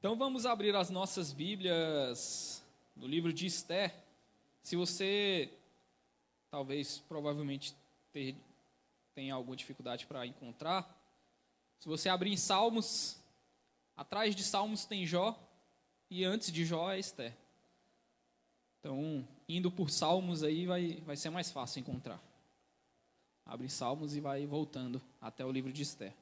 Então vamos abrir as nossas Bíblias no livro de Esther. Se você, provavelmente, tenha alguma dificuldade para encontrar, se você abrir em Salmos, atrás de Salmos tem Jó, e antes de Jó é Esther. Então, indo por Salmos aí vai ser mais fácil encontrar. Abre Salmos e vai voltando até o livro de Esther.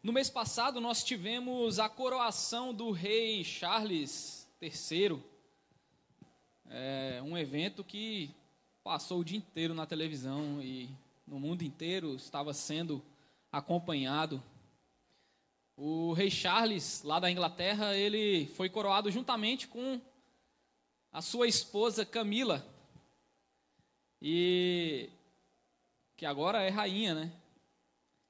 No mês passado, nós tivemos a coroação do rei Charles III. Um evento que passou o dia inteiro na televisão e no mundo inteiro estava sendo acompanhado. O rei Charles, lá da Inglaterra, ele foi coroado juntamente com a sua esposa Camila, e que agora é rainha, né?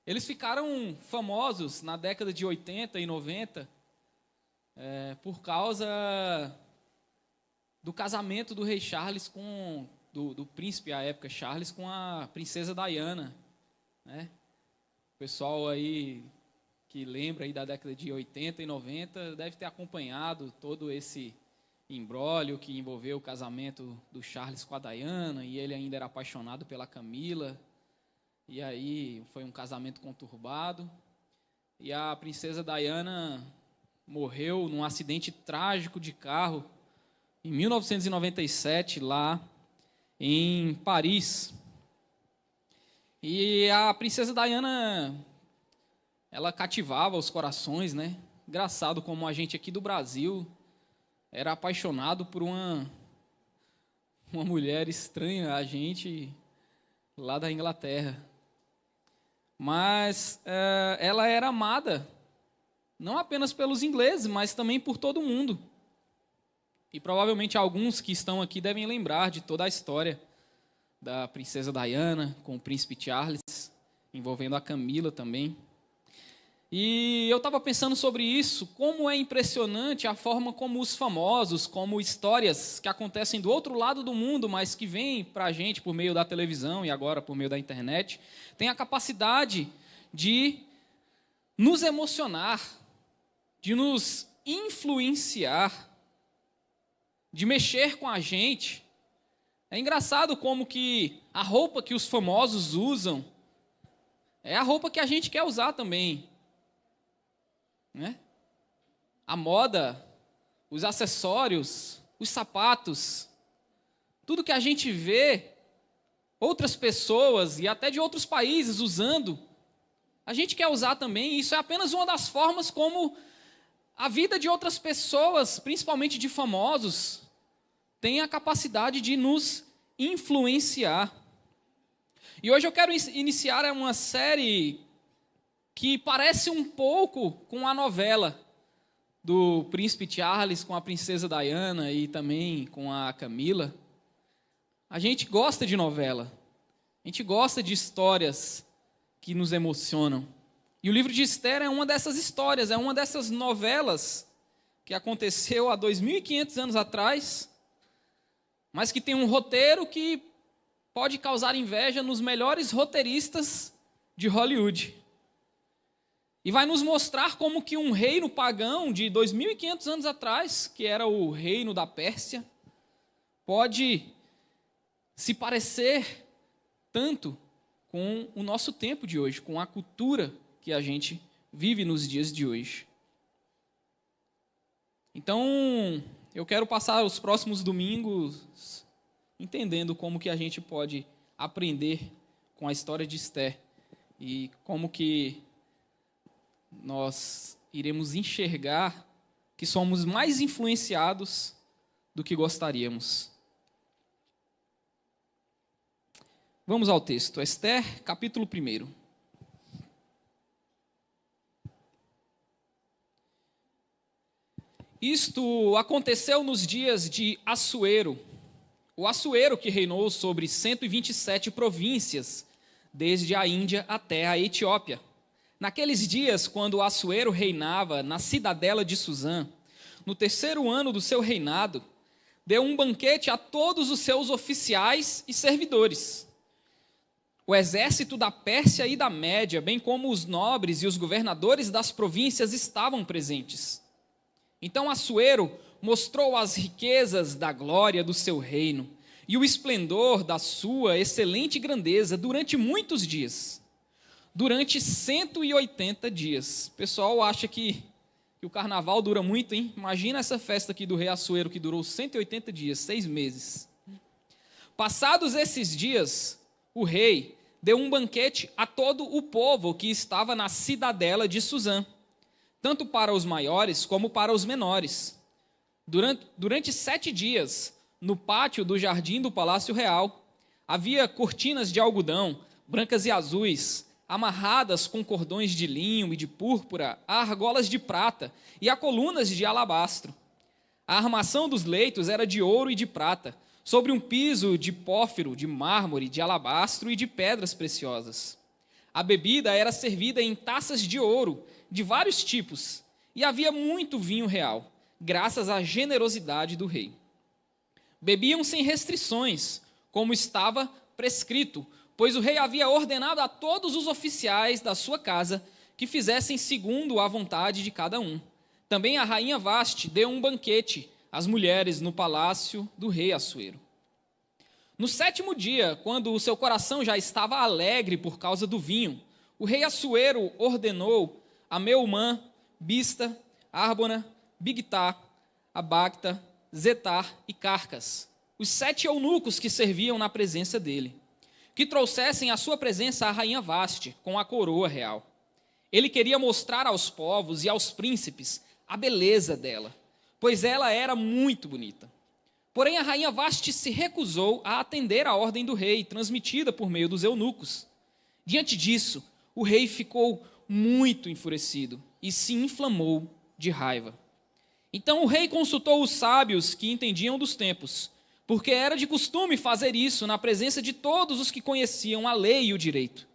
Eles ficaram famosos na década de 80 e 90 por causa do casamento do rei Charles do príncipe à época Charles com a princesa Diana, né? O pessoal aí que lembra aí da década de 80 e 90 deve ter acompanhado todo esse imbróglio que envolveu o casamento do Charles com a Diana, e ele ainda era apaixonado pela Camila. E aí foi um casamento conturbado, e a princesa Diana morreu num acidente trágico de carro em 1997, lá em Paris. E a princesa Diana, ela cativava os corações, né? Engraçado como a gente aqui do Brasil era apaixonado por uma mulher estranha a gente lá da Inglaterra. Mas ela era amada, não apenas pelos ingleses, mas também por todo mundo. E provavelmente alguns que estão aqui devem lembrar de toda a história da princesa Diana com o príncipe Charles, envolvendo a Camila também. E eu estava pensando sobre isso, como é impressionante a forma como os famosos, como histórias que acontecem do outro lado do mundo, mas que vêm para a gente por meio da televisão e agora por meio da internet, têm a capacidade de nos emocionar, de nos influenciar, de mexer com a gente. É engraçado como que a roupa que os famosos usam é a roupa que a gente quer usar também, né? A moda, os acessórios, os sapatos, tudo que a gente vê outras pessoas e até de outros países usando, a gente quer usar também. Isso é apenas uma das formas como a vida de outras pessoas, principalmente de famosos, tem a capacidade de nos influenciar. E hoje eu quero iniciar uma série que parece um pouco com a novela do príncipe Charles com a princesa Diana e também com a Camila. A gente gosta de novela, a gente gosta de histórias que nos emocionam. E o livro de Esther é uma dessas histórias, é uma dessas novelas que aconteceu há 2.500 anos atrás, mas que tem um roteiro que pode causar inveja nos melhores roteiristas de Hollywood. E vai nos mostrar como que um reino pagão de 2.500 anos atrás, que era o reino da Pérsia, pode se parecer tanto com o nosso tempo de hoje, com a cultura que a gente vive nos dias de hoje. Então, eu quero passar os próximos domingos entendendo como que a gente pode aprender com a história de Esther e como que nós iremos enxergar que somos mais influenciados do que gostaríamos. Vamos ao texto. Esther, capítulo 1. Isto aconteceu nos dias de Assuero, o Assuero que reinou sobre 127 províncias, desde a Índia até a Etiópia. Naqueles dias, quando Assuero reinava na cidadela de Suzã, no terceiro ano do seu reinado, deu um banquete a todos os seus oficiais e servidores. O exército da Pérsia e da Média, bem como os nobres e os governadores das províncias estavam presentes. Então Assuero mostrou as riquezas da glória do seu reino e o esplendor da sua excelente grandeza durante muitos dias. Durante 180 dias. O pessoal acha que o carnaval dura muito, hein? Imagina essa festa aqui do rei Assuero que durou 180 dias, 6 meses. Passados esses dias, o rei deu um banquete a todo o povo que estava na cidadela de Suzã, tanto para os maiores como para os menores. Durante 7 dias, no pátio do jardim do Palácio Real, havia cortinas de algodão, brancas e azuis, amarradas com cordões de linho e de púrpura, a argolas de prata e a colunas de alabastro. A armação dos leitos era de ouro e de prata, sobre um piso de pórfiro, de mármore, de alabastro e de pedras preciosas. A bebida era servida em taças de ouro, de vários tipos, e havia muito vinho real, graças à generosidade do rei. Bebiam sem restrições, como estava prescrito, pois o rei havia ordenado a todos os oficiais da sua casa que fizessem segundo a vontade de cada um. Também a rainha Vaste deu um banquete às mulheres no palácio do rei Assuero. No 7º dia, quando o seu coração já estava alegre por causa do vinho, o rei Assuero ordenou a Meumã, Bista, Árbona, Bigtá, Abagta, Zetar e Carcas, os 7 eunucos que serviam na presença dele, que trouxessem à sua presença a rainha Vaste com a coroa real. Ele queria mostrar aos povos e aos príncipes a beleza dela, pois ela era muito bonita. Porém, a rainha Vaste se recusou a atender à ordem do rei, transmitida por meio dos eunucos. Diante disso, o rei ficou muito enfurecido e se inflamou de raiva. Então o rei consultou os sábios que entendiam dos tempos, porque era de costume fazer isso na presença de todos os que conheciam a lei e o direito.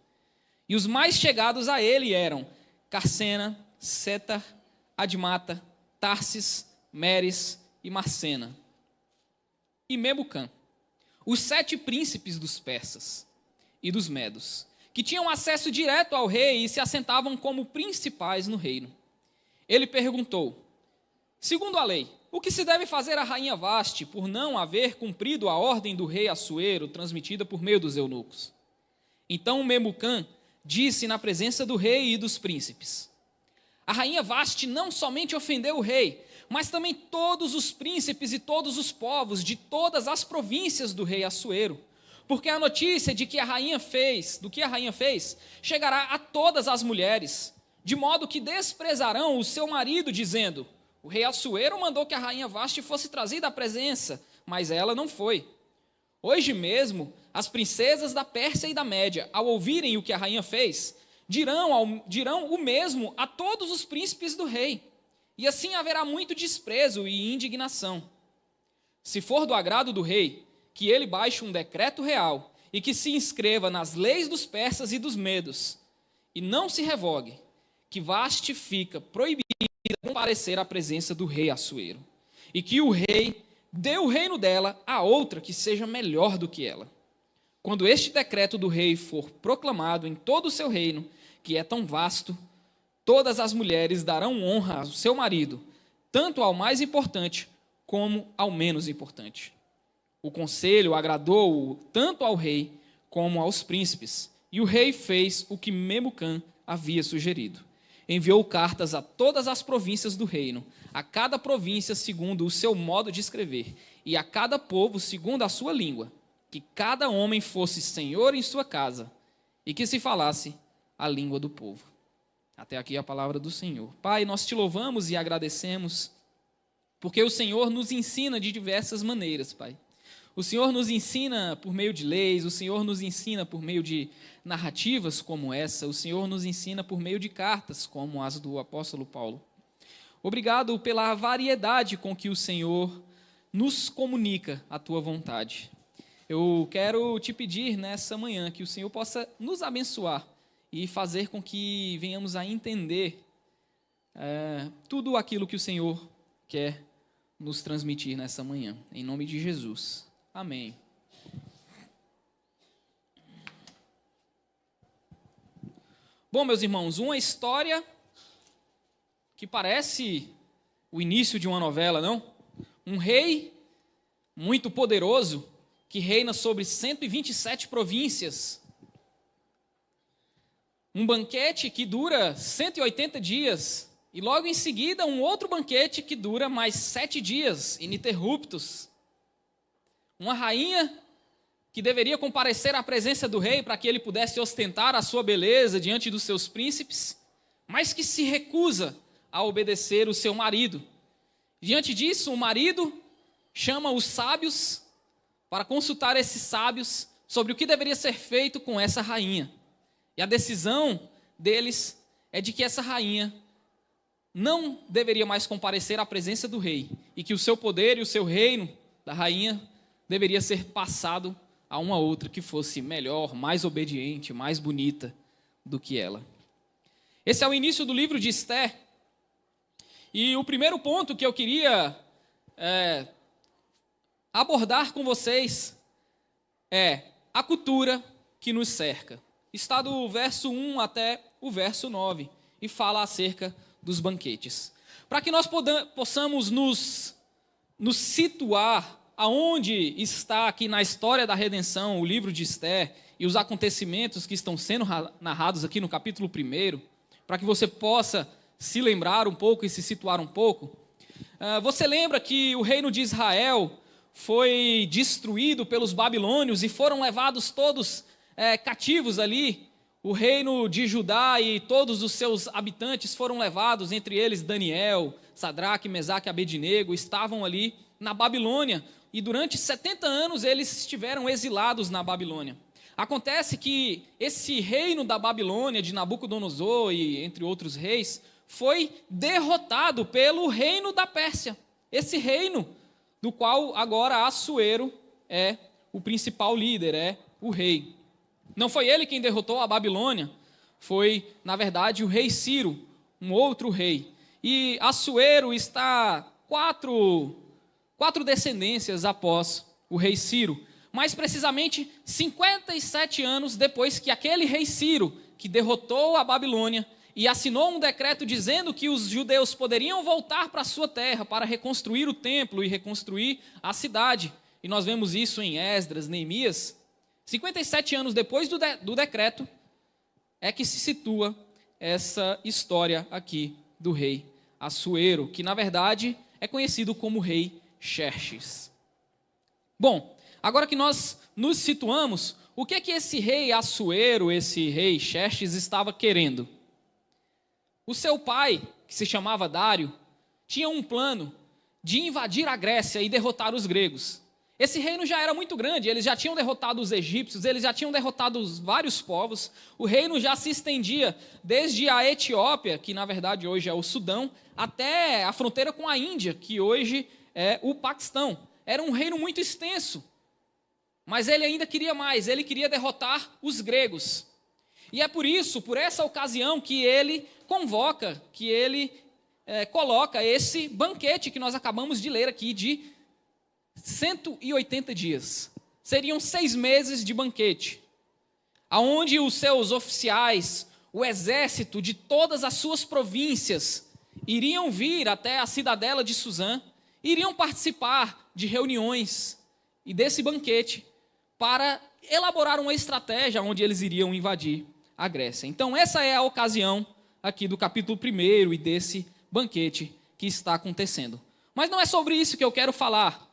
E os mais chegados a ele eram Carsena, Setar, Admata, Tarsis, Meres e Marcena. E Memucã, os 7 príncipes dos persas e dos medos, que tinham acesso direto ao rei e se assentavam como principais no reino. Ele perguntou: segundo a lei, o que se deve fazer à rainha Vaste por não haver cumprido a ordem do rei Assuero, transmitida por meio dos eunucos? Então Memucã disse na presença do rei e dos príncipes: a rainha Vaste não somente ofendeu o rei, mas também todos os príncipes e todos os povos de todas as províncias do rei Assuero, porque a notícia do que a rainha fez, chegará a todas as mulheres, de modo que desprezarão o seu marido, dizendo: o rei Assuero mandou que a rainha Vaste fosse trazida à presença, mas ela não foi. Hoje mesmo, as princesas da Pérsia e da Média, ao ouvirem o que a rainha fez, dirão o mesmo a todos os príncipes do rei. E assim haverá muito desprezo e indignação. Se for do agrado do rei, que ele baixe um decreto real e que se inscreva nas leis dos persas e dos medos, e não se revogue, que Vaste fica proibida de comparecer à presença do rei Assuero, e que o rei dê o reino dela a outra que seja melhor do que ela. Quando este decreto do rei for proclamado em todo o seu reino, que é tão vasto, todas as mulheres darão honra ao seu marido, tanto ao mais importante como ao menos importante. O conselho agradou tanto ao rei como aos príncipes, e o rei fez o que Memucã havia sugerido. Enviou cartas a todas as províncias do reino, a cada província segundo o seu modo de escrever, e a cada povo segundo a sua língua, que cada homem fosse senhor em sua casa, e que se falasse a língua do povo. Até aqui a palavra do Senhor. Pai, nós te louvamos e agradecemos, porque o Senhor nos ensina de diversas maneiras, Pai. O Senhor nos ensina por meio de leis, o Senhor nos ensina por meio de narrativas como essa, o Senhor nos ensina por meio de cartas como as do apóstolo Paulo. Obrigado pela variedade com que o Senhor nos comunica a tua vontade. Eu quero te pedir nessa manhã que o Senhor possa nos abençoar e fazer com que venhamos a entender tudo aquilo que o Senhor quer nos transmitir nessa manhã. Em nome de Jesus. Amém. Bom, meus irmãos, uma história que parece o início de uma novela, não? Um rei muito poderoso que reina sobre 127 províncias. Um banquete que dura 180 dias. E logo em seguida, um outro banquete que dura mais 7 dias, ininterruptos. Uma rainha que deveria comparecer à presença do rei para que ele pudesse ostentar a sua beleza diante dos seus príncipes, mas que se recusa a obedecer o seu marido. Diante disso, o marido chama os sábios para consultar esses sábios sobre o que deveria ser feito com essa rainha. E a decisão deles é de que essa rainha não deveria mais comparecer à presença do rei e que o seu poder e o seu reino da rainha deveria ser passado a uma outra que fosse melhor, mais obediente, mais bonita do que ela. Esse é o início do livro de Esther. E o primeiro ponto que eu queria abordar com vocês é a cultura que nos cerca. Está do verso 1 até o verso 9 e fala acerca dos banquetes. Para que nós possamos nos situar aonde está aqui na história da redenção o livro de Esther e os acontecimentos que estão sendo narrados aqui no capítulo 1, para que você possa se lembrar um pouco e se situar um pouco. Você lembra que o reino de Israel foi destruído pelos babilônios e foram levados todos cativos ali. O reino de Judá e todos os seus habitantes foram levados, entre eles Daniel, Sadraque, Mesaque e Abednego, estavam ali na Babilônia. E durante 70 anos eles estiveram exilados na Babilônia. Acontece que esse reino da Babilônia, de Nabucodonosor e entre outros reis, foi derrotado pelo reino da Pérsia. Esse reino do qual agora Assuero é o principal líder, é o rei. Não foi ele quem derrotou a Babilônia, foi, na verdade, o rei Ciro, um outro rei. E Assuero está quatro descendências após o rei Ciro. Mais precisamente, 57 anos depois que aquele rei Ciro, que derrotou a Babilônia e assinou um decreto dizendo que os judeus poderiam voltar para a sua terra para reconstruir o templo e reconstruir a cidade. E nós vemos isso em Esdras, Neemias. 57 anos depois do decreto, é que se situa essa história aqui do rei Assuero, que na verdade é conhecido como rei Xerxes. Bom, agora que nós nos situamos, o que é que esse rei Assuero, esse rei Xerxes estava querendo? O seu pai, que se chamava Dário, tinha um plano de invadir a Grécia e derrotar os gregos. Esse reino já era muito grande, eles já tinham derrotado os egípcios, eles já tinham derrotado vários povos, o reino já se estendia desde a Etiópia, que na verdade hoje é o Sudão, até a fronteira com a Índia, que hoje é o Paquistão. Era um reino muito extenso, mas ele ainda queria mais, ele queria derrotar os gregos. E é por isso, por essa ocasião, que ele convoca, que ele coloca esse banquete que nós acabamos de ler aqui de 180 dias. Seriam 6 meses de banquete, aonde os seus oficiais, o exército de todas as suas províncias, iriam vir até a cidadela de Suzã, iriam participar de reuniões e desse banquete para elaborar uma estratégia onde eles iriam invadir a Grécia. Então essa é a ocasião aqui do capítulo 1 e desse banquete que está acontecendo. Mas não é sobre isso que eu quero falar.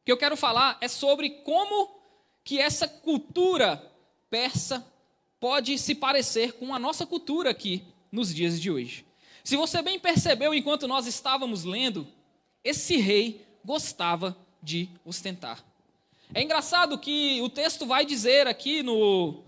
O que eu quero falar é sobre como que essa cultura persa pode se parecer com a nossa cultura aqui nos dias de hoje. Se você bem percebeu enquanto nós estávamos lendo, esse rei gostava de ostentar. É engraçado que o texto vai dizer aqui no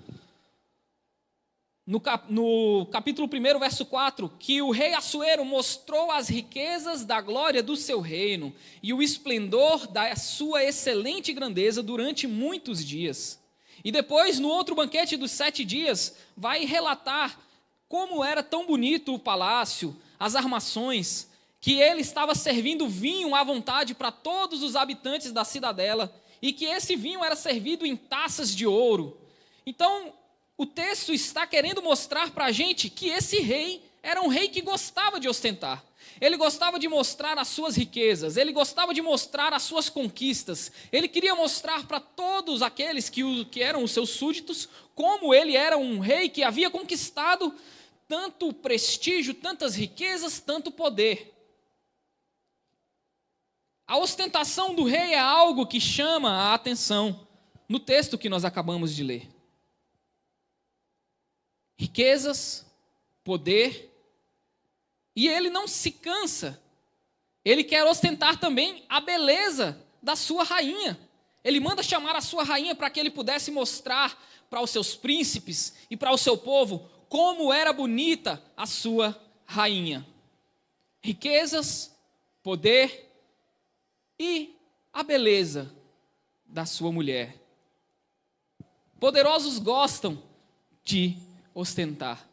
capítulo 1, verso 4, que o rei Assuero mostrou as riquezas da glória do seu reino e o esplendor da sua excelente grandeza durante muitos dias. E depois, no outro banquete dos 7 dias, vai relatar como era tão bonito o palácio, as armações, que ele estava servindo vinho à vontade para todos os habitantes da cidadela, e que esse vinho era servido em taças de ouro. Então, o texto está querendo mostrar para a gente que esse rei era um rei que gostava de ostentar. Ele gostava de mostrar as suas riquezas, ele gostava de mostrar as suas conquistas. Ele queria mostrar para todos aqueles que eram os seus súditos como ele era um rei que havia conquistado tanto prestígio, tantas riquezas, tanto poder. A ostentação do rei é algo que chama a atenção no texto que nós acabamos de ler. Riquezas, poder, e ele não se cansa. Ele quer ostentar também a beleza da sua rainha. Ele manda chamar a sua rainha para que ele pudesse mostrar para os seus príncipes e para o seu povo como era bonita a sua rainha. Riquezas, poder e a beleza da sua mulher. Poderosos gostam de ostentar.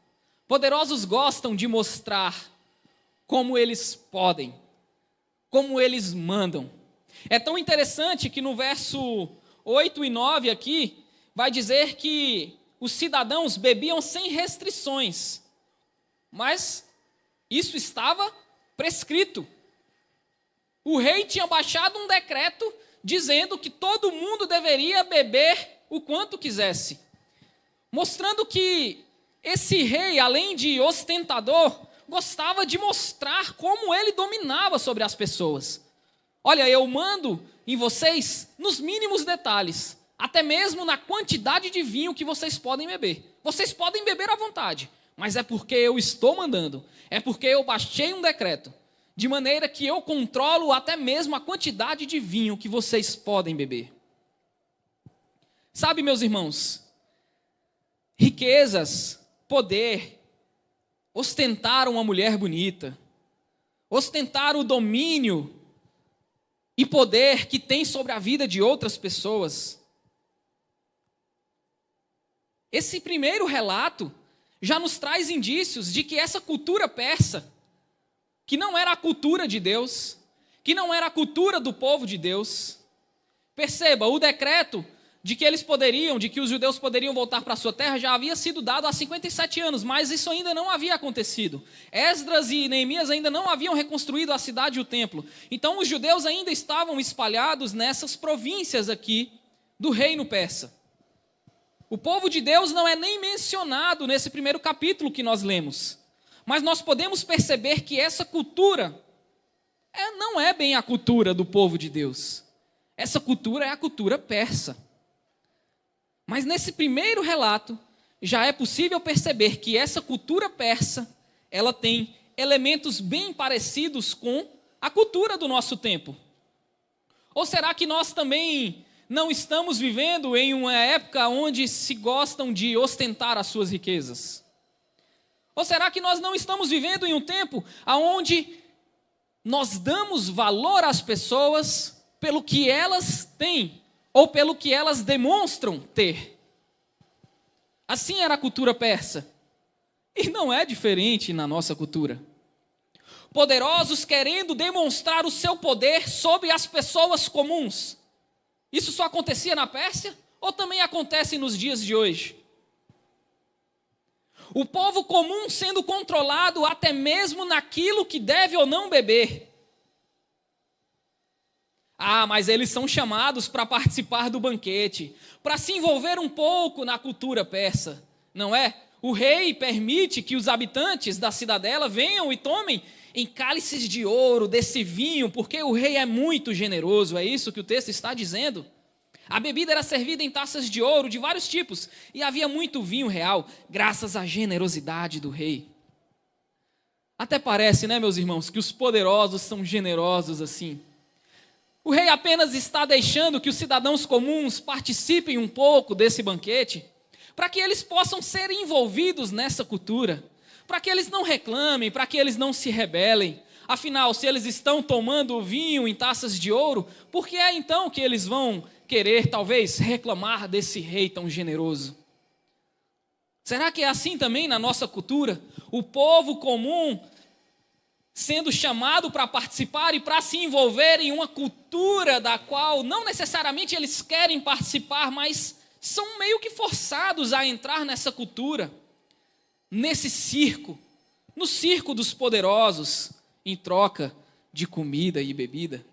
Poderosos gostam de mostrar como eles podem, como eles mandam. É tão interessante que no verso 8 e 9 aqui, vai dizer que os cidadãos bebiam sem restrições, mas isso estava prescrito. O rei tinha baixado um decreto dizendo que todo mundo deveria beber o quanto quisesse, mostrando que esse rei, além de ostentador, gostava de mostrar como ele dominava sobre as pessoas. Olha, eu mando em vocês nos mínimos detalhes, até mesmo na quantidade de vinho que vocês podem beber. Vocês podem beber à vontade, mas é porque eu estou mandando, é porque eu baixei um decreto, de maneira que eu controlo até mesmo a quantidade de vinho que vocês podem beber. Sabe, meus irmãos, riquezas, poder, ostentar uma mulher bonita, ostentar o domínio e poder que tem sobre a vida de outras pessoas. Esse primeiro relato já nos traz indícios de que essa cultura persa, que não era a cultura de Deus, que não era a cultura do povo de Deus. Perceba, o decreto de que os judeus poderiam voltar para a sua terra já havia sido dado há 57 anos, mas isso ainda não havia acontecido. Esdras e Neemias ainda não haviam reconstruído a cidade e o templo. Então os judeus ainda estavam espalhados nessas províncias aqui do reino persa. O povo de Deus não é nem mencionado nesse primeiro capítulo que nós lemos, mas nós podemos perceber que essa cultura não é bem a cultura do povo de Deus. Essa cultura é a cultura persa. Mas nesse primeiro relato, já é possível perceber que essa cultura persa, ela tem elementos bem parecidos com a cultura do nosso tempo. Ou será que nós também não estamos vivendo em uma época onde se gostam de ostentar as suas riquezas? Ou será que nós não estamos vivendo em um tempo onde nós damos valor às pessoas pelo que elas têm ou pelo que elas demonstram ter? Assim era a cultura persa. E não é diferente na nossa cultura. Poderosos querendo demonstrar o seu poder sobre as pessoas comuns. Isso só acontecia na Pérsia ou também acontece nos dias de hoje? O povo comum sendo controlado até mesmo naquilo que deve ou não beber. Ah, mas eles são chamados para participar do banquete, para se envolver um pouco na cultura persa, não é? O rei permite que os habitantes da cidadela venham e tomem em cálices de ouro desse vinho, porque o rei é muito generoso, é isso que o texto está dizendo. A bebida era servida em taças de ouro de vários tipos, e havia muito vinho real, graças à generosidade do rei. Até parece, né, meus irmãos, que os poderosos são generosos assim. O rei apenas está deixando que os cidadãos comuns participem um pouco desse banquete, para que eles possam ser envolvidos nessa cultura, para que eles não reclamem, para que eles não se rebelem. Afinal, se eles estão tomando vinho em taças de ouro, por que é então que eles vão querer, talvez, reclamar desse rei tão generoso? Será que é assim também na nossa cultura? O povo comum sendo chamado para participar e para se envolver em uma cultura da qual não necessariamente eles querem participar, mas são meio que forçados a entrar nessa cultura, nesse circo, no circo dos poderosos, em troca de comida e bebida.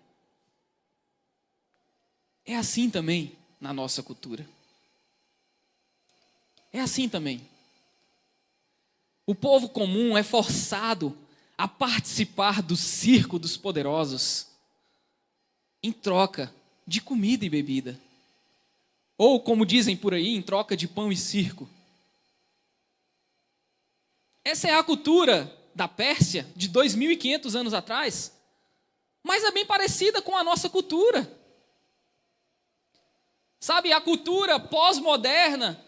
É assim também na nossa cultura. É assim também. O povo comum é forçado a participar do circo dos poderosos em troca de comida e bebida. Ou, como dizem por aí, em troca de pão e circo. Essa é a cultura da Pérsia de 2.500 anos atrás, mas é bem parecida com a nossa cultura. Sabe, a cultura pós-moderna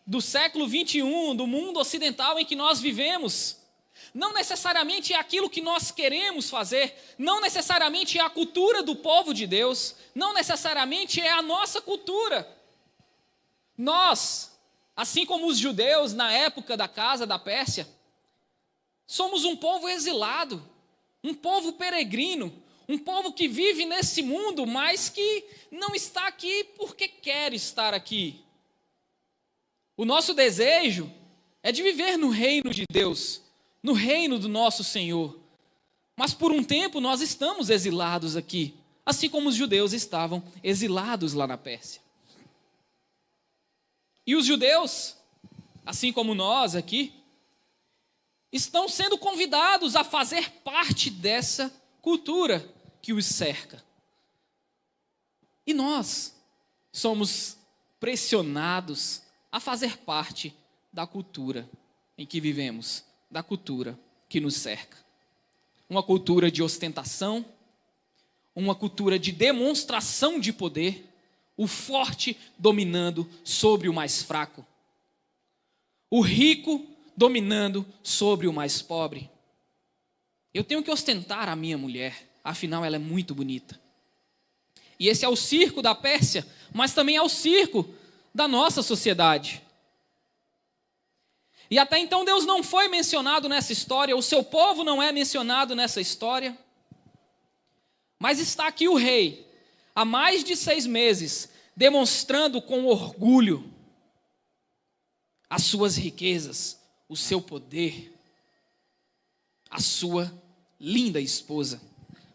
do século 21, do mundo ocidental em que nós vivemos, não necessariamente é aquilo que nós queremos fazer, não necessariamente é a cultura do povo de Deus, não necessariamente é a nossa cultura. Nós, assim como os judeus na época da casa da Pérsia, somos um povo exilado, um povo peregrino, um povo que vive nesse mundo, mas que não está aqui porque quer estar aqui. O nosso desejo é de viver no reino de Deus, no reino do nosso Senhor. Mas por um tempo nós estamos exilados aqui, assim como os judeus estavam exilados lá na Pérsia. E os judeus, assim como nós aqui, estão sendo convidados a fazer parte dessa cultura que os cerca. E nós somos pressionados a fazer parte da cultura em que vivemos, da cultura que nos cerca. Uma cultura de ostentação, uma cultura de demonstração de poder, o forte dominando sobre o mais fraco, o rico dominando sobre o mais pobre. Eu tenho que ostentar a minha mulher, afinal ela é muito bonita. E esse é o circo da Pérsia, mas também é o circo da nossa sociedade. E até então Deus não foi mencionado nessa história, o seu povo não é mencionado nessa história. Mas está aqui o rei, há mais de 6 meses, demonstrando com orgulho as suas riquezas, o seu poder, a sua linda esposa,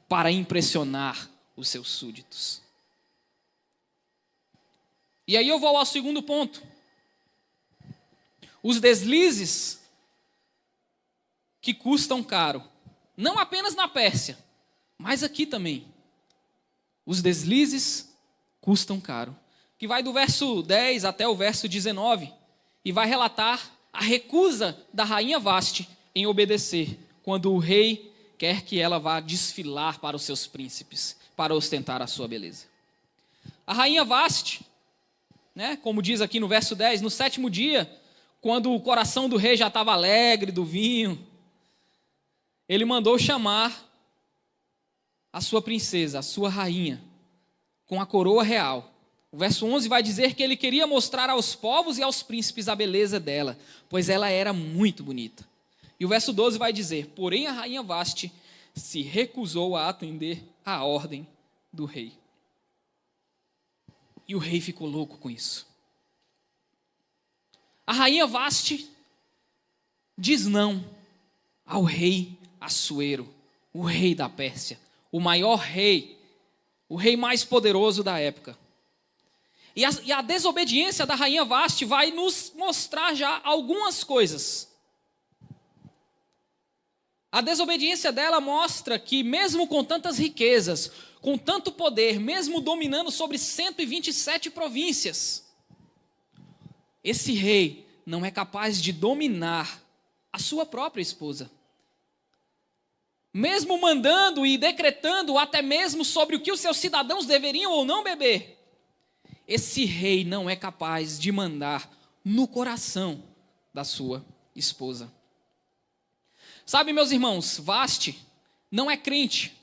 para impressionar os seus súditos. E aí eu vou ao segundo ponto. Os deslizes que custam caro, não apenas na Pérsia, mas aqui também. Os deslizes custam caro. Que vai do verso 10 até o verso 19, e vai relatar a recusa da rainha Vaste em obedecer, quando o rei quer que ela vá desfilar para os seus príncipes, para ostentar a sua beleza. A rainha Vaste, como diz aqui no verso 10, no 7º dia, quando o coração do rei já estava alegre do vinho, ele mandou chamar a sua princesa, a sua rainha, com a coroa real. O verso 11 vai dizer que ele queria mostrar aos povos e aos príncipes a beleza dela, pois ela era muito bonita. E o verso 12 vai dizer, porém a rainha Vaste se recusou a atender à ordem do rei. E o rei ficou louco com isso. A rainha Vaste diz não ao rei Assuero, o rei da Pérsia, o maior rei, o rei mais poderoso da época. E a desobediência da rainha Vaste vai nos mostrar já algumas coisas. A desobediência dela mostra que mesmo com tantas riquezas, com tanto poder, mesmo dominando sobre 127 províncias, esse rei não é capaz de dominar a sua própria esposa. Mesmo mandando e decretando até mesmo sobre o que os seus cidadãos deveriam ou não beber, esse rei não é capaz de mandar no coração da sua esposa. Sabe, meus irmãos, Vaste não é crente,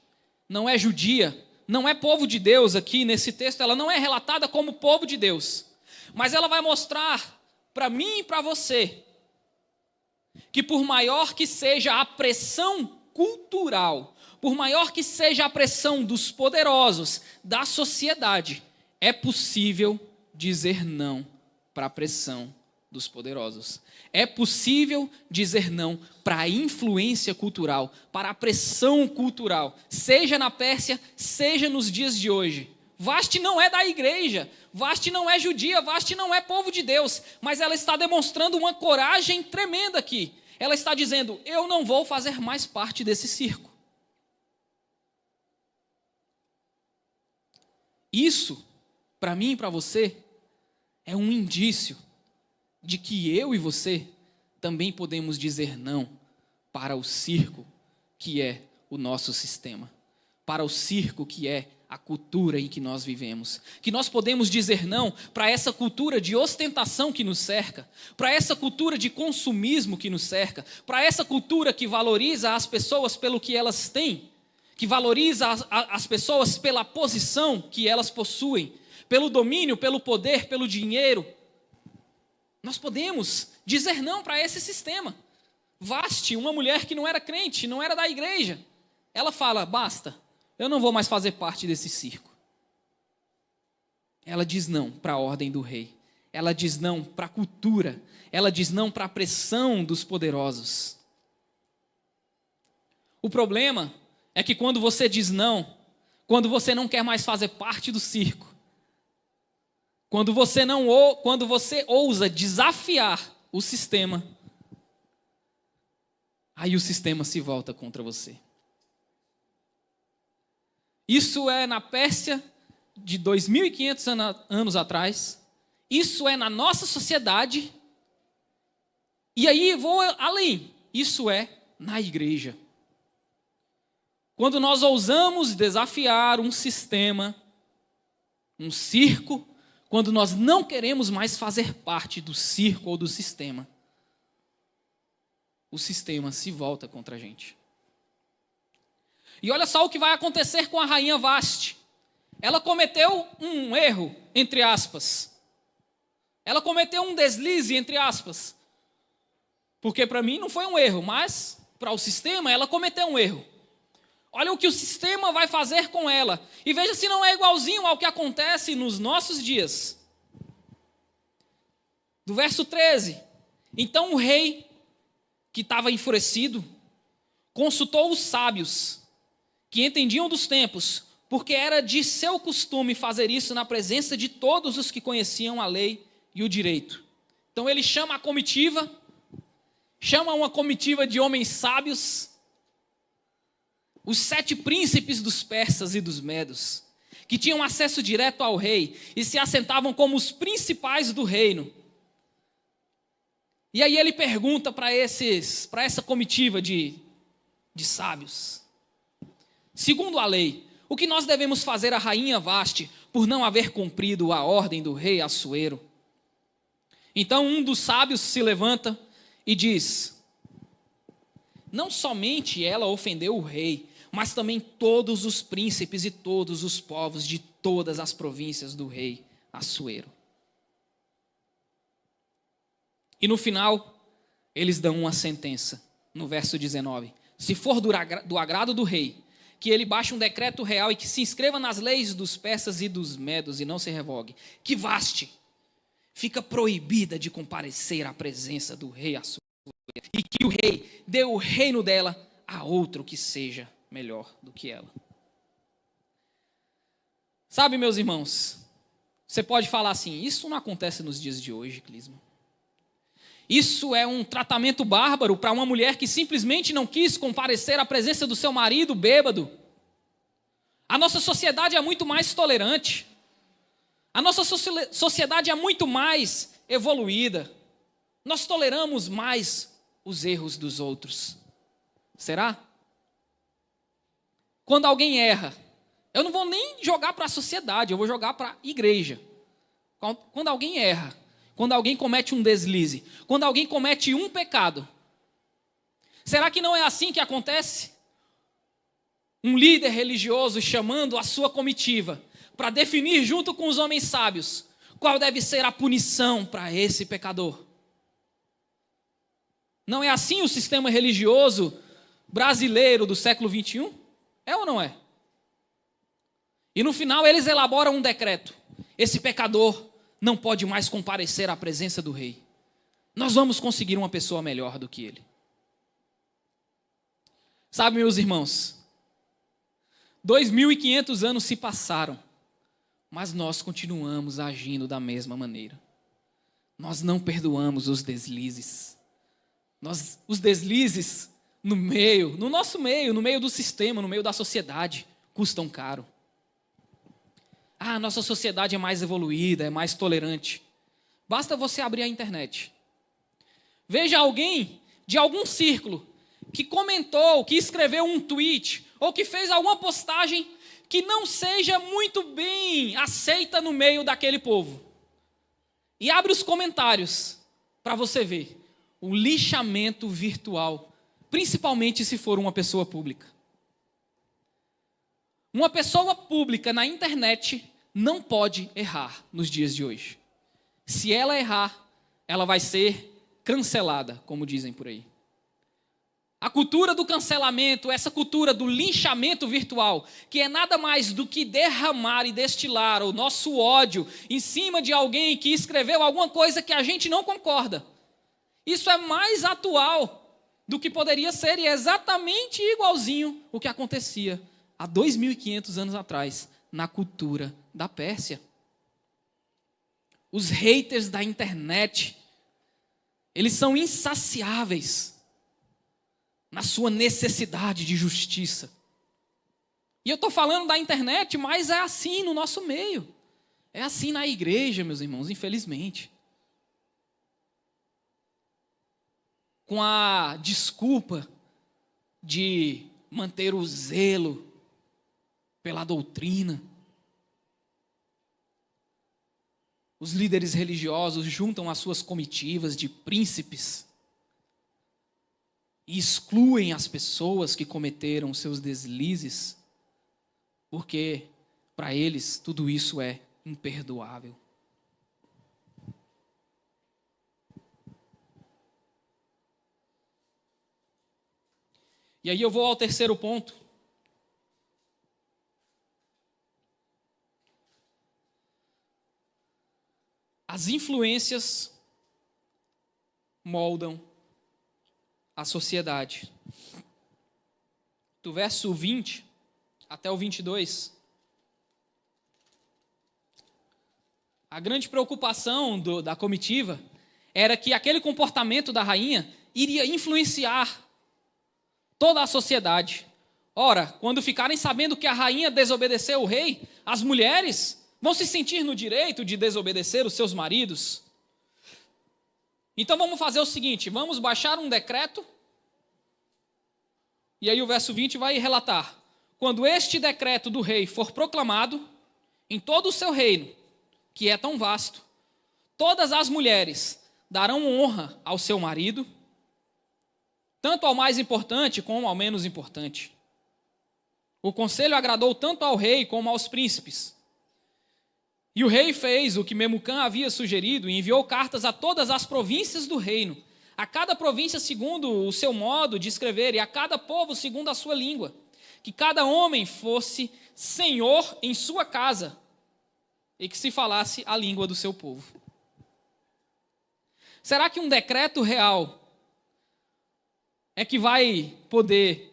não é judia, não é povo de Deus aqui nesse texto, ela não é relatada como povo de Deus, mas ela vai mostrar para mim e para você que por maior que seja a pressão cultural, por maior que seja a pressão dos poderosos, da sociedade, é possível dizer não para a pressão dos poderosos. É possível dizer não para a influência cultural, para a pressão cultural, seja na Pérsia, seja nos dias de hoje. Vasti não é da igreja, Vasti não é judia, Vasti não é povo de Deus, mas ela está demonstrando uma coragem tremenda aqui. Ela está dizendo, eu não vou fazer mais parte desse circo. Isso, para mim e para você, é um indício de que eu e você também podemos dizer não para o circo que é o nosso sistema, para o circo que é a cultura em que nós vivemos, que nós podemos dizer não para essa cultura de ostentação que nos cerca, para essa cultura de consumismo que nos cerca, para essa cultura que valoriza as pessoas pelo que elas têm, que valoriza as pessoas pela posição que elas possuem, pelo domínio, pelo poder, pelo dinheiro. Nós podemos dizer não para esse sistema. Vasti, uma mulher que não era crente, não era da igreja, ela fala, basta, eu não vou mais fazer parte desse circo. Ela diz não para a ordem do rei. Ela diz não para a cultura. Ela diz não para a pressão dos poderosos. O problema é que quando você diz não, quando você não quer mais fazer parte do circo, quando você ousa desafiar o sistema, aí o sistema se volta contra você. Isso é na Pérsia de 2.500 anos atrás. Isso é na nossa sociedade. E aí vou além. Isso é na igreja. Quando nós ousamos desafiar um sistema, um circo, quando nós não queremos mais fazer parte do circo ou do sistema, o sistema se volta contra a gente. E olha só o que vai acontecer com a rainha Vasti. Ela cometeu um erro, entre aspas. Ela cometeu um deslize, entre aspas. Porque para mim não foi um erro, mas para o sistema ela cometeu um erro. Olha o que o sistema vai fazer com ela. E veja se não é igualzinho ao que acontece nos nossos dias. Do verso 13. Então o rei, que estava enfurecido, consultou os sábios, que entendiam dos tempos, porque era de seu costume fazer isso na presença de todos os que conheciam a lei e o direito. Então ele chama uma comitiva de homens sábios, os 7 príncipes dos persas e dos medos, que tinham acesso direto ao rei e se assentavam como os principais do reino. E aí ele pergunta para essa comitiva de sábios: segundo a lei, o que nós devemos fazer à rainha Vasti por não haver cumprido a ordem do rei Assuero? Então um dos sábios se levanta e diz: não somente ela ofendeu o rei, mas também todos os príncipes e todos os povos de todas as províncias do rei Assuero. E no final, eles dão uma sentença, no verso 19. Se for do agrado do rei, que ele baixe um decreto real e que se inscreva nas leis dos persas e dos medos e não se revogue, que Vasti fica proibida de comparecer à presença do rei Assuero, e que o rei dê o reino dela a outro que seja melhor do que ela. Sabe, meus irmãos, você pode falar assim, isso não acontece nos dias de hoje, Clisma. Isso é um tratamento bárbaro para uma mulher que simplesmente não quis comparecer à presença do seu marido bêbado. A nossa sociedade é muito mais tolerante. A nossa sociedade é muito mais evoluída. Nós toleramos mais os erros dos outros. Será? Quando alguém erra, eu não vou nem jogar para a sociedade, eu vou jogar para a igreja. Quando alguém erra, quando alguém comete um deslize, quando alguém comete um pecado, será que não é assim que acontece? Um líder religioso chamando a sua comitiva para definir junto com os homens sábios qual deve ser a punição para esse pecador. Não é assim o sistema religioso brasileiro do século XXI? É ou não é? E no final eles elaboram um decreto. Esse pecador não pode mais comparecer à presença do rei. Nós vamos conseguir uma pessoa melhor do que ele. Sabe, meus irmãos, 2.500 anos se passaram, mas nós continuamos agindo da mesma maneira. Nós não perdoamos os deslizes. Os deslizes no nosso meio, no meio do sistema, no meio da sociedade, custam caro. A nossa sociedade é mais evoluída, é mais tolerante. Basta você abrir a internet. Veja alguém de algum círculo que comentou, que escreveu um tweet, ou que fez alguma postagem que não seja muito bem aceita no meio daquele povo. E abre os comentários para você ver o lixamento virtual, principalmente se for uma pessoa pública. Uma pessoa pública na internet não pode errar nos dias de hoje. Se ela errar, ela vai ser cancelada, como dizem por aí. A cultura do cancelamento, essa cultura do linchamento virtual, que é nada mais do que derramar e destilar o nosso ódio em cima de alguém que escreveu alguma coisa que a gente não concorda. Isso é mais atual do que poderia ser e é exatamente igualzinho o que acontecia há 2.500 anos atrás na cultura da Pérsia. Os haters da internet, eles são insaciáveis na sua necessidade de justiça. E eu estou falando da internet, mas é assim no nosso meio. É assim na igreja, meus irmãos, infelizmente. Com a desculpa de manter o zelo pela doutrina. Os líderes religiosos juntam as suas comitivas de príncipes e excluem as pessoas que cometeram seus deslizes, porque para eles tudo isso é imperdoável. E aí eu vou ao terceiro ponto. As influências moldam a sociedade. Do verso 20 até o 22. A grande preocupação da comitiva era que aquele comportamento da rainha iria influenciar toda a sociedade. Ora, quando ficarem sabendo que a rainha desobedeceu o rei, as mulheres vão se sentir no direito de desobedecer os seus maridos. Então vamos fazer o seguinte, vamos baixar um decreto, e aí o verso 20 vai relatar: quando este decreto do rei for proclamado em todo o seu reino, que é tão vasto, todas as mulheres darão honra ao seu marido, tanto ao mais importante como ao menos importante. O conselho agradou tanto ao rei como aos príncipes. E o rei fez o que Memucã havia sugerido e enviou cartas a todas as províncias do reino, a cada província segundo o seu modo de escrever e a cada povo segundo a sua língua, que cada homem fosse senhor em sua casa e que se falasse a língua do seu povo. Será que um decreto real é que vai poder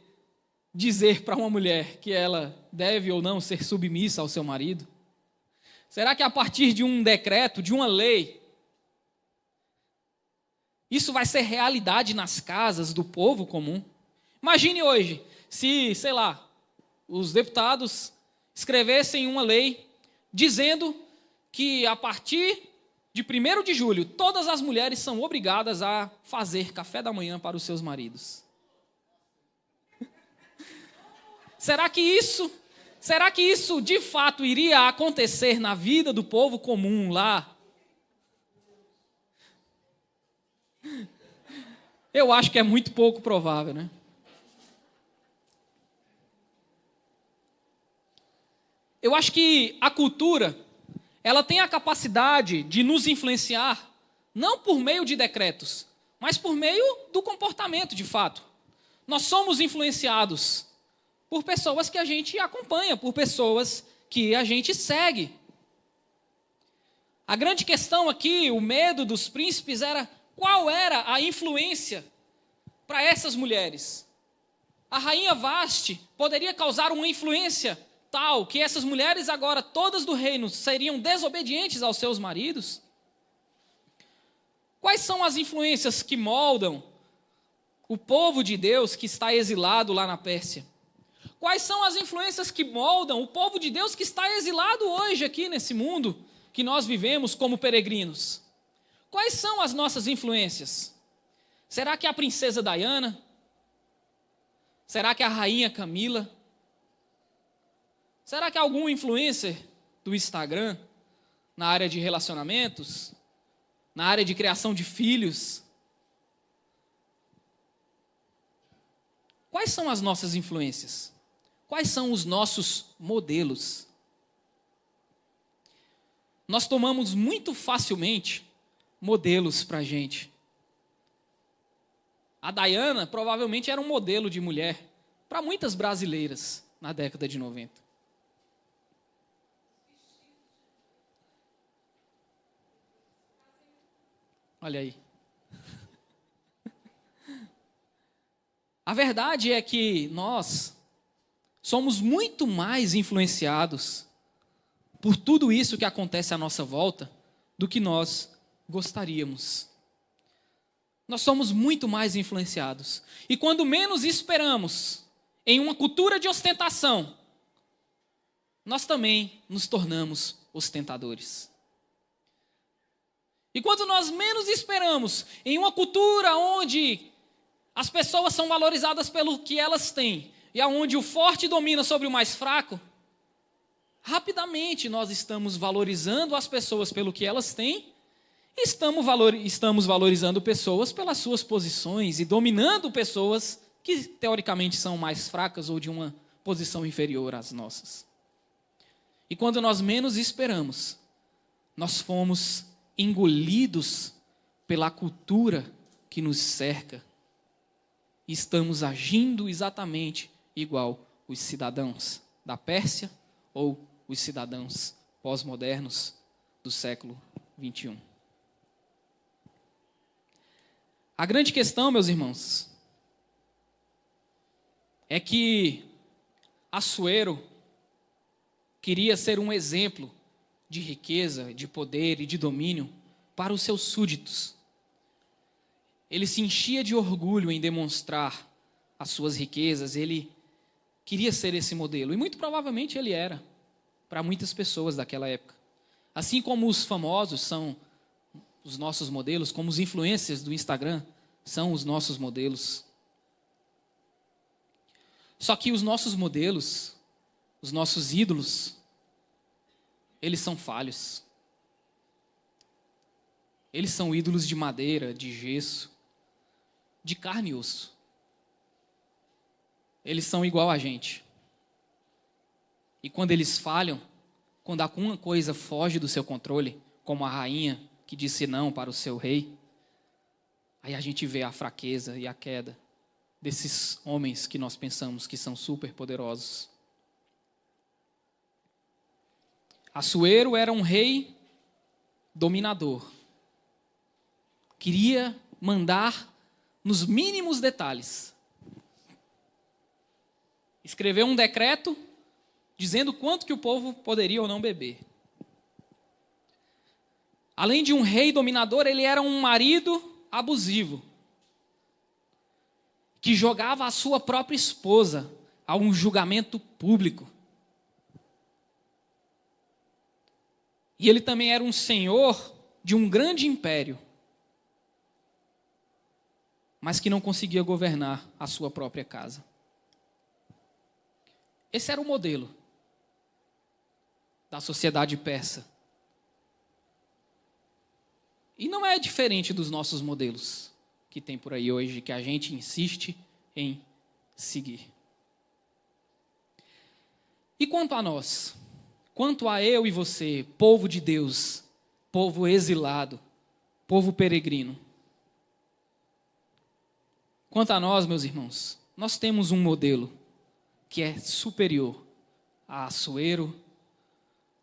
dizer para uma mulher que ela deve ou não ser submissa ao seu marido? Será que a partir de um decreto, de uma lei, isso vai ser realidade nas casas do povo comum? Imagine hoje, se, sei lá, os deputados escrevessem uma lei dizendo que a partir de 1º de julho, todas as mulheres são obrigadas a fazer café da manhã para os seus maridos. Será que isso de fato iria acontecer na vida do povo comum lá? Eu acho que é muito pouco provável, né? Eu acho que a cultura, ela tem a capacidade de nos influenciar, não por meio de decretos, mas por meio do comportamento de fato. Nós somos influenciados por pessoas que a gente acompanha, por pessoas que a gente segue. A grande questão aqui, o medo dos príncipes era qual era a influência para essas mulheres. A rainha Vaste poderia causar uma influência tal que essas mulheres agora, todas do reino, seriam desobedientes aos seus maridos? Quais são as influências que moldam o povo de Deus que está exilado lá na Pérsia? Quais são as influências que moldam o povo de Deus que está exilado hoje aqui nesse mundo que nós vivemos como peregrinos? Quais são as nossas influências? Será que é a princesa Diana? Será que é a rainha Camila? Será que é algum influencer do Instagram na área de relacionamentos? Na área de criação de filhos? Quais são as nossas influências? Quais são os nossos modelos? Nós tomamos muito facilmente modelos para a gente. A Diana provavelmente era um modelo de mulher para muitas brasileiras na década de 90. Olha aí. A verdade é que nós somos muito mais influenciados por tudo isso que acontece à nossa volta do que nós gostaríamos. Nós somos muito mais influenciados. E quando menos esperamos, em uma cultura de ostentação, nós também nos tornamos ostentadores. E quando nós menos esperamos, em uma cultura onde as pessoas são valorizadas pelo que elas têm, e onde o forte domina sobre o mais fraco, rapidamente nós estamos valorizando as pessoas pelo que elas têm, e estamos valorizando pessoas pelas suas posições e dominando pessoas que teoricamente são mais fracas ou de uma posição inferior às nossas. E quando nós menos esperamos, nós fomos engolidos pela cultura que nos cerca. E estamos agindo exatamente igual os cidadãos da Pérsia ou os cidadãos pós-modernos do século 21. A grande questão, meus irmãos, é que Assuero queria ser um exemplo de riqueza, de poder e de domínio para os seus súditos. Ele se enchia de orgulho em demonstrar as suas riquezas, ele queria ser esse modelo, e muito provavelmente ele era, para muitas pessoas daquela época. Assim como os famosos são os nossos modelos, como os influencers do Instagram são os nossos modelos. Só que os nossos modelos, os nossos ídolos, eles são falhos. Eles são ídolos de madeira, de gesso, de carne e osso. Eles são igual a gente. E quando eles falham, quando alguma coisa foge do seu controle, como a rainha que disse não para o seu rei, aí a gente vê a fraqueza e a queda desses homens que nós pensamos que são super poderosos. Assuero era um rei dominador. Queria mandar nos mínimos detalhes. Escreveu um decreto dizendo quanto que o povo poderia ou não beber. Além de um rei dominador, ele era um marido abusivo, que jogava a sua própria esposa a um julgamento público. E ele também era um senhor de um grande império, mas que não conseguia governar a sua própria casa. Esse era o modelo da sociedade persa. E não é diferente dos nossos modelos que tem por aí hoje, que a gente insiste em seguir. E quanto a nós? Quanto a eu e você, povo de Deus, povo exilado, povo peregrino? Quanto a nós, meus irmãos, nós temos um modelo que é superior a Assuero,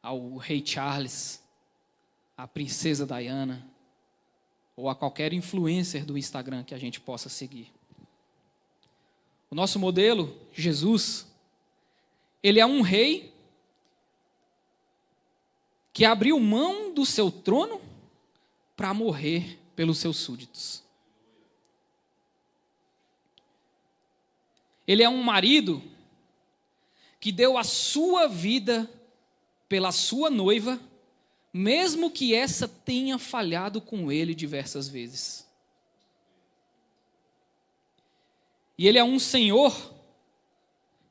ao rei Charles, à princesa Diana, ou a qualquer influencer do Instagram que a gente possa seguir. O nosso modelo, Jesus, ele é um rei que abriu mão do seu trono para morrer pelos seus súditos. Ele é um marido que deu a sua vida pela sua noiva, mesmo que essa tenha falhado com ele diversas vezes. E ele é um Senhor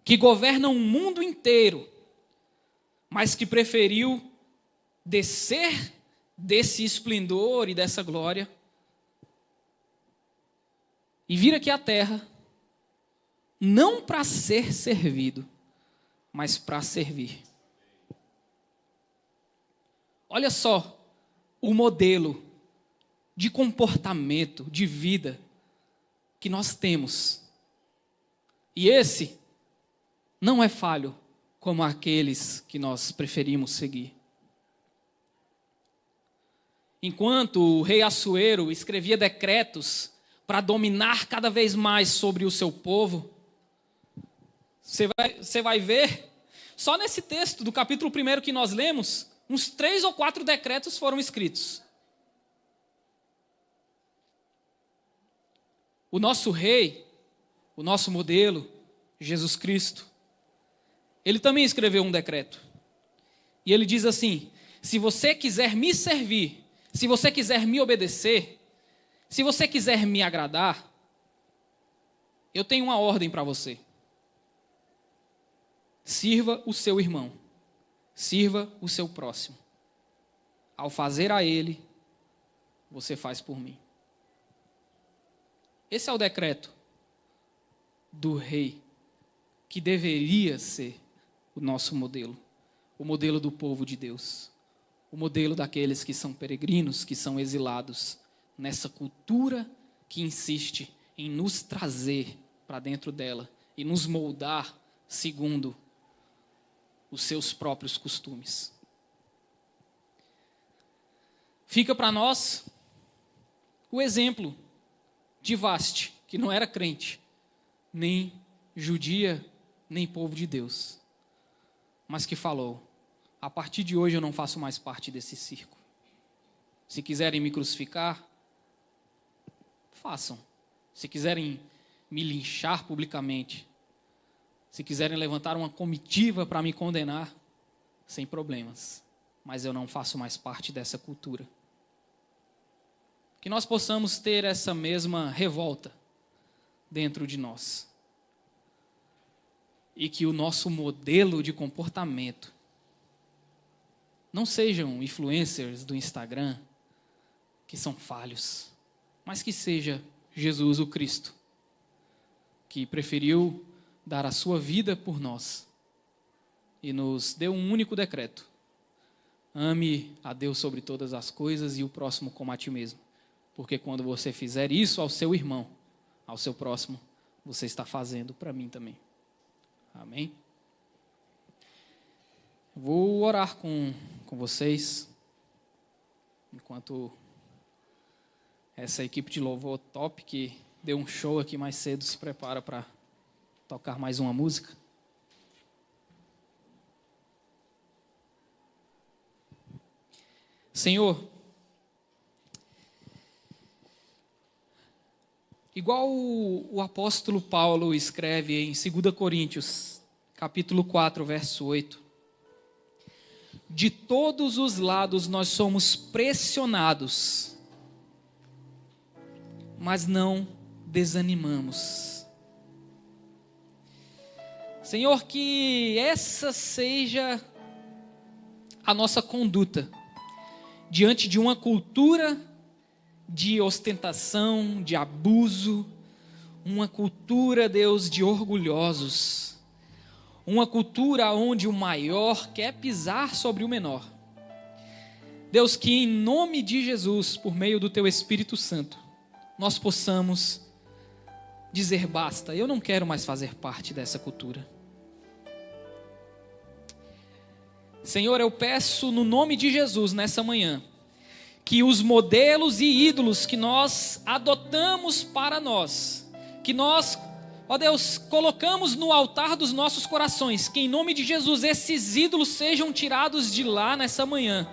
que governa um mundo inteiro, mas que preferiu descer desse esplendor e dessa glória e vir aqui à terra, não para ser servido, mas para servir. Olha só o modelo de comportamento, de vida que nós temos. E esse não é falho como aqueles que nós preferimos seguir. Enquanto o rei Assuero escrevia decretos para dominar cada vez mais sobre o seu povo, você vai ver, só nesse texto do capítulo 1 que nós lemos, uns 3 ou 4 decretos foram escritos. O nosso rei, o nosso modelo, Jesus Cristo, ele também escreveu um decreto. E ele diz assim: se você quiser me servir, se você quiser me obedecer, se você quiser me agradar, eu tenho uma ordem para você. Sirva o seu irmão, sirva o seu próximo. Ao fazer a ele, você faz por mim. Esse é o decreto do rei, que deveria ser o nosso modelo, o modelo do povo de Deus, o modelo daqueles que são peregrinos, que são exilados, nessa cultura que insiste em nos trazer para dentro dela e nos moldar segundo os seus próprios costumes. Fica para nós o exemplo de Vaste, que não era crente, nem judia, nem povo de Deus, mas que falou: a partir de hoje eu não faço mais parte desse circo. Se quiserem me crucificar, façam. Se quiserem me linchar publicamente, se quiserem levantar uma comitiva para me condenar, sem problemas. Mas eu não faço mais parte dessa cultura. Que nós possamos ter essa mesma revolta dentro de nós. E que o nosso modelo de comportamento não sejam influencers do Instagram, que são falhos, mas que seja Jesus o Cristo, que preferiu dar a sua vida por nós e nos deu um único decreto: ame a Deus sobre todas as coisas e o próximo como a ti mesmo, porque quando você fizer isso ao seu irmão, ao seu próximo, você está fazendo para mim também. Amém? Vou orar com vocês, enquanto essa equipe de louvor top, que deu um show aqui mais cedo, se prepara para tocar mais uma música. Senhor, igual o apóstolo Paulo escreve em 2 Coríntios, capítulo 4, verso 8, de todos os lados nós somos pressionados, mas não desanimamos. Senhor, que essa seja a nossa conduta diante de uma cultura de ostentação, de abuso, uma cultura, Deus, de orgulhosos, uma cultura onde o maior quer pisar sobre o menor. Deus, que em nome de Jesus, por meio do Teu Espírito Santo, nós possamos dizer basta, eu não quero mais fazer parte dessa cultura. Senhor, eu peço no nome de Jesus nessa manhã, que os modelos e ídolos que nós adotamos para nós, que nós, ó Deus, colocamos no altar dos nossos corações, que em nome de Jesus esses ídolos sejam tirados de lá nessa manhã,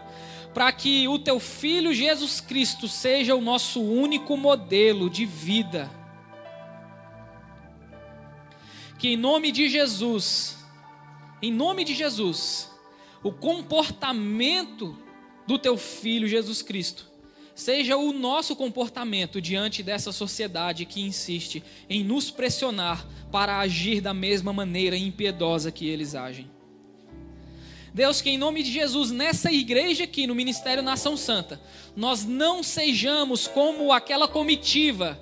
para que o Teu Filho Jesus Cristo seja o nosso único modelo de vida. Que em nome de Jesus, o comportamento do Teu Filho Jesus Cristo seja o nosso comportamento diante dessa sociedade que insiste em nos pressionar para agir da mesma maneira impiedosa que eles agem. Deus, que em nome de Jesus, nessa igreja aqui no Ministério Nação Santa, nós não sejamos como aquela comitiva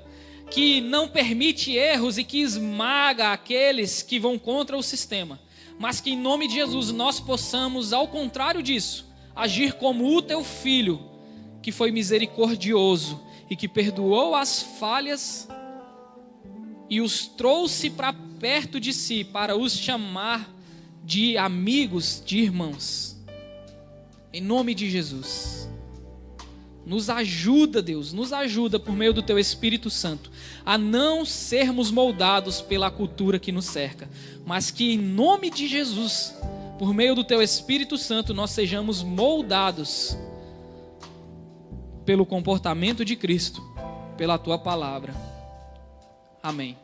que não permite erros e que esmaga aqueles que vão contra o sistema, mas que em nome de Jesus nós possamos, ao contrário disso, agir como o Teu Filho, que foi misericordioso e que perdoou as falhas e os trouxe para perto de si para os chamar de amigos, de irmãos. Em nome de Jesus, nos ajuda, Deus, nos ajuda por meio do Teu Espírito Santo a não sermos moldados pela cultura que nos cerca, mas que em nome de Jesus, por meio do Teu Espírito Santo, nós sejamos moldados pelo comportamento de Cristo, pela Tua palavra. Amém.